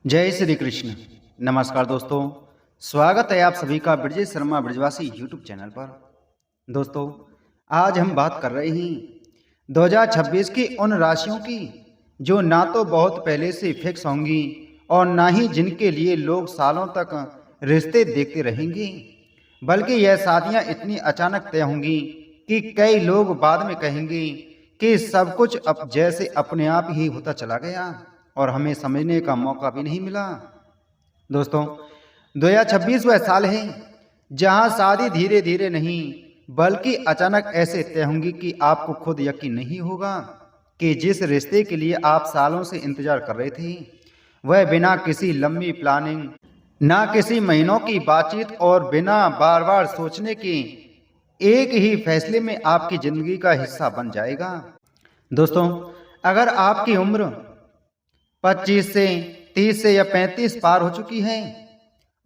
जय श्री कृष्ण। नमस्कार दोस्तों, स्वागत है आप सभी का ब्रजेश शर्मा ब्रजवासी यूट्यूब चैनल पर। दोस्तों, आज हम बात कर रहे हैं 2026 की उन राशियों की जो ना तो बहुत पहले से फिक्स होंगी और ना ही जिनके लिए लोग सालों तक रिश्ते देखते रहेंगे, बल्कि यह शादियां इतनी अचानक तय होंगी कि कई लोग बाद में कहेंगे कि सब कुछ अब जैसे अपने आप ही होता चला गया और हमें समझने का मौका भी नहीं मिला। दोस्तों, 2026 वह साल है जहां शादी धीरे धीरे नहीं बल्कि अचानक ऐसे तय होंगी कि आपको खुद यकीन नहीं होगा कि जिस रिश्ते के लिए आप सालों से इंतजार कर रहे थे वह बिना किसी लंबी प्लानिंग, ना किसी महीनों की बातचीत और बिना बार बार सोचने के एक ही फैसले में आपकी जिंदगी का हिस्सा बन जाएगा। दोस्तों, अगर आपकी उम्र 25 से 30 से या 35 पार हो चुकी है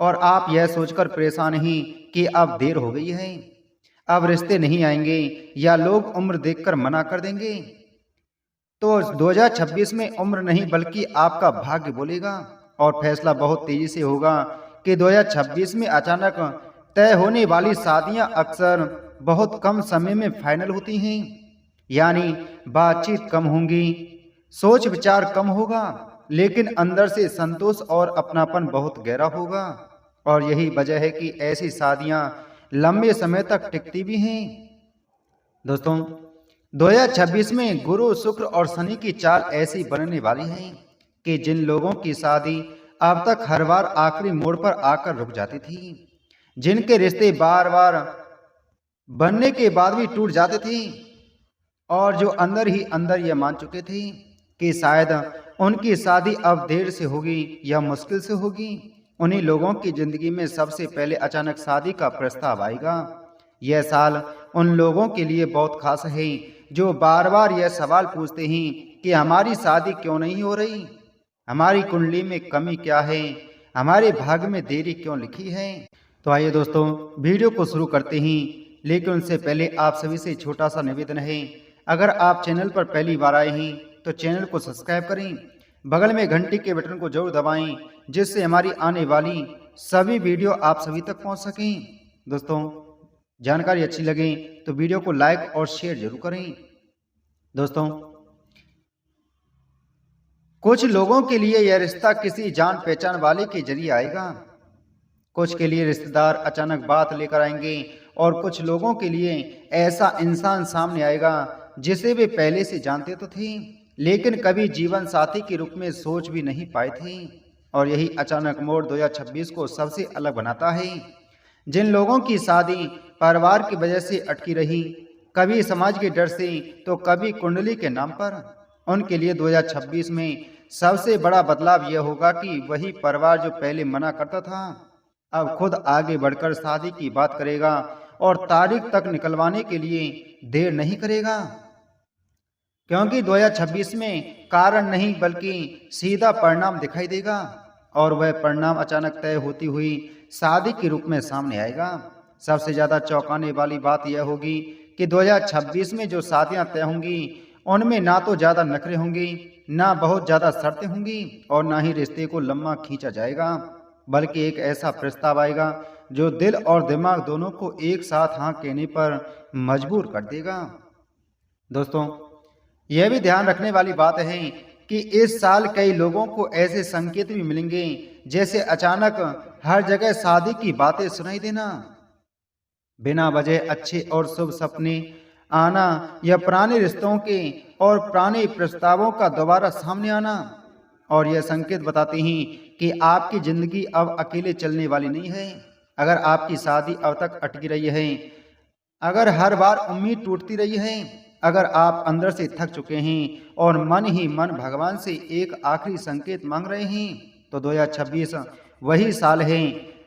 और आप यह सोचकर परेशान हैं कि अब देर हो गई है, अब रिश्ते नहीं आएंगे या लोग उम्र देखकर मना कर देंगे, तो 2026 में उम्र नहीं बल्कि आपका भाग्य बोलेगा और फैसला बहुत तेजी से होगा कि 2026 में अचानक तय होने वाली शादियां अक्सर बहुत कम समय में फाइनल होती हैं। यानी बातचीत कम होंगी, सोच विचार कम होगा, लेकिन अंदर से संतोष और अपनापन बहुत गहरा होगा। और यही वजह है कि ऐसी शादियां लंबे समय तक टिकती भी हैं। दोस्तों, 2026 में गुरु, शुक्र और शनि की चाल ऐसी बनने वाली है कि जिन लोगों की शादी अब तक हर बार आखिरी मोड़ पर आकर रुक जाती थी, जिनके रिश्ते बार बार बनने के बाद भी टूट जाते थे और जो अंदर ही अंदर ये मान चुके थे कि शायद उनकी शादी अब देर से होगी या मुश्किल से होगी, उन्हीं लोगों की जिंदगी में सबसे पहले अचानक शादी का प्रस्ताव आएगा। यह साल उन लोगों के लिए बहुत खास है जो बार बार यह सवाल पूछते हैं कि हमारी शादी क्यों नहीं हो रही, हमारी कुंडली में कमी क्या है, हमारे भाग्य में देरी क्यों लिखी है। तो आइए दोस्तों, वीडियो को शुरू करते हैं, लेकिन उससे पहले आप सभी से छोटा सा निवेदन है, अगर आप चैनल पर पहली बार आए हैं तो चैनल को सब्सक्राइब करें, बगल में घंटी के बटन को जरूर दबाएं जिससे हमारी आने वाली सभी वीडियो आप सभी तक पहुंच सकें। दोस्तों, जानकारी अच्छी लगे तो वीडियो को लाइक और शेयर जरूर करें। दोस्तों, कुछ लोगों के लिए यह रिश्ता किसी जान पहचान वाले के जरिए आएगा, कुछ के लिए रिश्तेदार अचानक बात लेकर आएंगे और कुछ लोगों के लिए ऐसा इंसान सामने आएगा जिसे वे पहले से जानते तो थे लेकिन कभी जीवन साथी के रूप में सोच भी नहीं पाए थे। और यही अचानक मोड़ 2026 को सबसे अलग बनाता है। जिन लोगों की शादी परिवार की वजह से अटकी रही, कभी समाज के डर से तो कभी कुंडली के नाम पर, उनके लिए 2026 में सबसे बड़ा बदलाव यह होगा कि वही परिवार जो पहले मना करता था अब खुद आगे बढ़कर शादी की बात करेगा और तारीख तक निकलवाने के लिए देर नहीं करेगा। क्योंकि 2026 में कारण नहीं बल्कि सीधा परिणाम दिखाई देगा और वह परिणाम अचानक तय होती हुई शादी के रूप में सामने आएगा। सबसे ज्यादा चौंकाने वाली बात यह होगी कि 2026 में जो शादियां तय होंगी उनमें ना तो ज्यादा नखरे होंगी, ना बहुत ज्यादा शर्तें होंगी और ना ही रिश्ते को लंबा खींचा जाएगा, बल्कि एक ऐसा प्रस्ताव आएगा जो दिल और दिमाग दोनों को एक साथ हाँ कहने पर मजबूर कर देगा। दोस्तों, यह भी ध्यान रखने वाली बात है कि इस साल कई लोगों को ऐसे संकेत भी मिलेंगे जैसे अचानक हर जगह शादी की बातें सुनाई देना, बिना वजह अच्छे और शुभ सपने आना या पुराने रिश्तों के और पुराने प्रस्तावों का दोबारा सामने आना। और यह संकेत बताते हैं कि आपकी जिंदगी अब अकेले चलने वाली नहीं है। अगर आपकी शादी अब तक अटकी रही है, अगर हर बार उम्मीद टूटती रही है, अगर आप अंदर से थक चुके हैं और मन ही मन भगवान से एक आखिरी संकेत मांग रहे हैं, तो 2026 वही साल है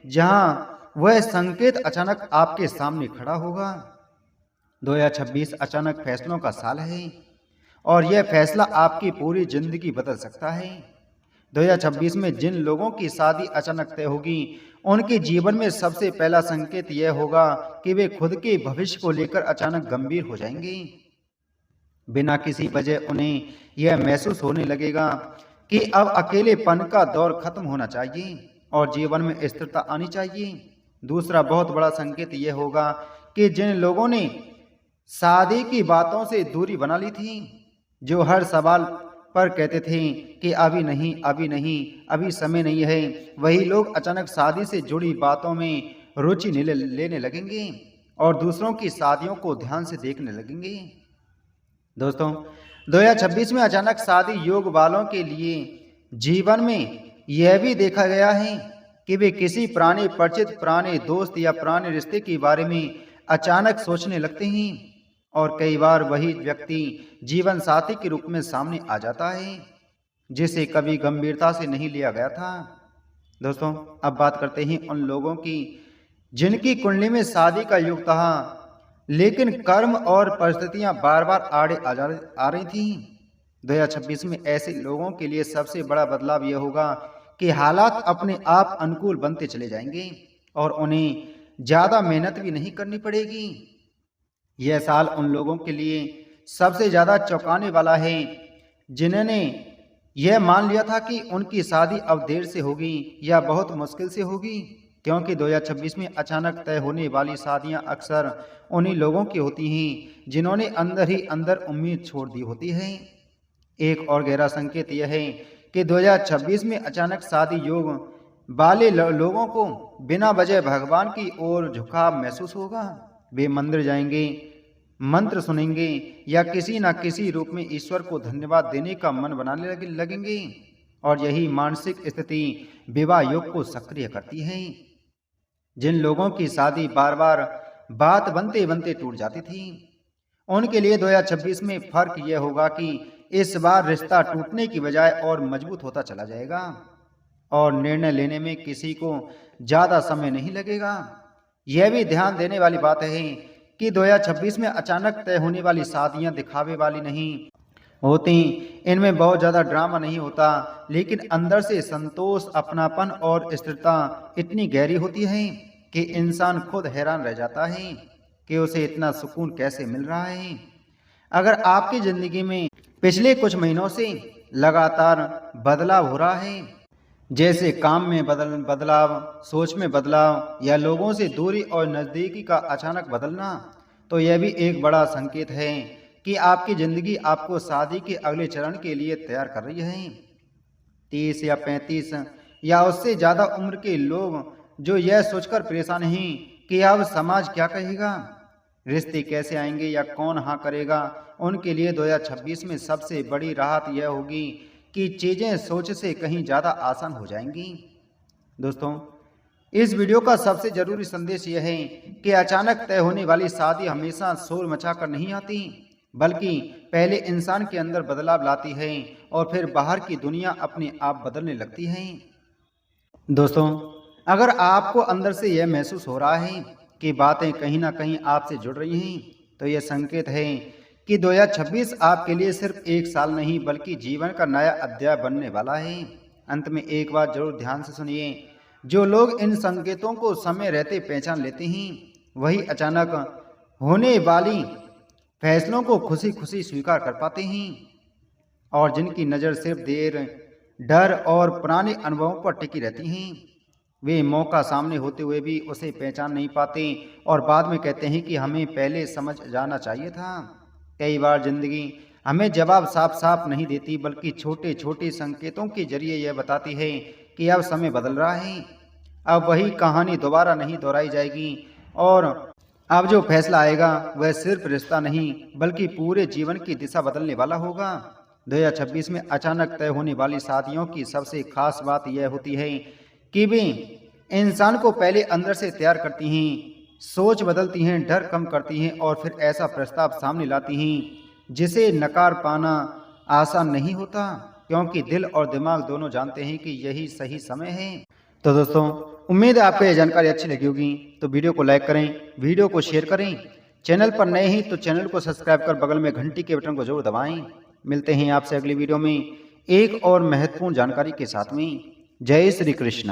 जहां वह संकेत अचानक आपके सामने खड़ा होगा। 2026 अचानक फैसलों का साल है और यह फैसला आपकी पूरी जिंदगी बदल सकता है। 2026 में जिन लोगों की शादी अचानक तय होगी उनके जीवन में सबसे पहला संकेत यह होगा कि वे खुद के भविष्य को लेकर अचानक गंभीर हो जाएंगे। बिना किसी वजह उन्हें यह महसूस होने लगेगा कि अब अकेलेपन का दौर खत्म होना चाहिए और जीवन में स्थिरता आनी चाहिए। दूसरा बहुत बड़ा संकेत यह होगा कि जिन लोगों ने शादी की बातों से दूरी बना ली थी, जो हर सवाल पर कहते थे कि अभी नहीं, अभी नहीं, अभी समय नहीं है, वही लोग अचानक शादी से जुड़ी बातों में रुचि लेने लगेंगे और दूसरों की शादियों को ध्यान से देखने लगेंगे। दोस्तों, 2026 में अचानक शादी योग वालों के लिए जीवन में यह भी देखा गया है कि वे किसी पुराने परिचित, पुराने दोस्त या पुराने रिश्ते के बारे में अचानक सोचने लगते हैं और कई बार वही व्यक्ति जीवन साथी के रूप में सामने आ जाता है जिसे कभी गंभीरता से नहीं लिया गया था। दोस्तों, अब बात करते हैं उन लोगों की जिनकी कुंडली में शादी का योग था, लेकिन कर्म और परिस्थितियां बार बार आड़े आ रही थी। 2026 में ऐसे लोगों के लिए सबसे बड़ा बदलाव यह होगा कि हालात अपने आप अनुकूल बनते चले जाएंगे और उन्हें ज्यादा मेहनत भी नहीं करनी पड़ेगी। यह साल उन लोगों के लिए सबसे ज्यादा चौंकाने वाला है जिन्होंने यह मान लिया था कि उनकी शादी अब देर से होगी या बहुत मुश्किल से होगी, क्योंकि 2026 में अचानक तय होने वाली शादियां अक्सर उन्हीं लोगों की होती हैं जिन्होंने अंदर ही अंदर उम्मीद छोड़ दी होती है। एक और गहरा संकेत यह है कि 2026 में अचानक शादी योग वाले लोगों को बिना वजह भगवान की ओर झुकाव महसूस होगा। वे मंदिर जाएंगे, मंत्र सुनेंगे या किसी न किसी रूप में ईश्वर को धन्यवाद देने का मन बनाने लगेंगे और यही मानसिक स्थिति विवाह योग को सक्रिय करती है। जिन लोगों की शादी बार बार बात बनते बनते टूट जाती थी, उनके लिए 2026 में फर्क यह होगा कि इस बार रिश्ता टूटने की बजाय और मजबूत होता चला जाएगा और निर्णय लेने में किसी को ज्यादा समय नहीं लगेगा। यह भी ध्यान देने वाली बात है कि 2026 में अचानक तय होने वाली शादियां दिखावे वाली नहीं होती। इनमें बहुत ज्यादा ड्रामा नहीं होता, लेकिन अंदर से संतोष, अपनापन और स्थिरता इतनी गहरी होती है कि इंसान खुद हैरान रह जाता है कि उसे इतना सुकून कैसे मिल रहा है। अगर आपकी जिंदगी में पिछले कुछ महीनों से लगातार बदलाव हो रहा है, जैसे काम में बदलाव, सोच में बदलाव या लोगों से दूरी और नज़दीकी का अचानक बदलना, तो यह भी एक बड़ा संकेत है कि आपकी ज़िंदगी आपको शादी के अगले चरण के लिए तैयार कर रही है। 30 या 35 या उससे ज़्यादा उम्र के लोग जो यह सोचकर परेशान हैं कि अब समाज क्या कहेगा, रिश्ते कैसे आएंगे या कौन हाँ करेगा, उनके लिए 2026 में सबसे बड़ी राहत यह होगी कि चीज़ें सोच से कहीं ज़्यादा आसान हो जाएंगी। दोस्तों, इस वीडियो का सबसे ज़रूरी संदेश यह है कि अचानक तय होने वाली शादी हमेशा शोर मचाकर नहीं आती, बल्कि पहले इंसान के अंदर बदलाव लाती है और फिर बाहर की दुनिया अपने आप बदलने लगती है। दोस्तों, अगर आपको अंदर से यह महसूस हो रहा है कि बातें कहीं ना कहीं आपसे जुड़ रही हैं, तो यह संकेत है कि 2026 आपके लिए सिर्फ एक साल नहीं बल्कि जीवन का नया अध्याय बनने वाला है। अंत में एक बात जरूर ध्यान से सुनिए, जो लोग इन संकेतों को समय रहते पहचान लेते हैं, वही अचानक होने वाली फैसलों को खुशी खुशी स्वीकार कर पाते हैं और जिनकी नज़र सिर्फ देर, डर और पुराने अनुभवों पर टिकी रहती हैं, वे मौका सामने होते हुए भी उसे पहचान नहीं पाते और बाद में कहते हैं कि हमें पहले समझ जाना चाहिए था। कई बार जिंदगी हमें जवाब साफ साफ नहीं देती, बल्कि छोटे छोटे संकेतों के जरिए यह बताती है कि अब समय बदल रहा है, अब वही कहानी दोबारा नहीं दोहराई जाएगी और अब जो फैसला आएगा वह सिर्फ रिश्ता नहीं बल्कि पूरे जीवन की दिशा बदलने वाला होगा। 2026 में अचानक तय होने वाली शादियों की सबसे खास बात यह होती है कि वे इंसान को पहले अंदर से तैयार करती हैं, सोच बदलती हैं, डर कम करती हैं और फिर ऐसा प्रस्ताव सामने लाती हैं जिसे नकार पाना आसान नहीं होता, क्योंकि दिल और दिमाग दोनों जानते हैं कि यही सही समय है। तो दोस्तों, उम्मीद है आपको यह जानकारी अच्छी लगी होगी, तो वीडियो को लाइक करें, वीडियो को शेयर करें। चैनल पर नए हैं तो चैनल को सब्सक्राइब कर बगल में घंटी के बटन को जरूर दबाएं। मिलते हैं आपसे अगली वीडियो में एक और महत्वपूर्ण जानकारी के साथ में। जय श्री कृष्ण।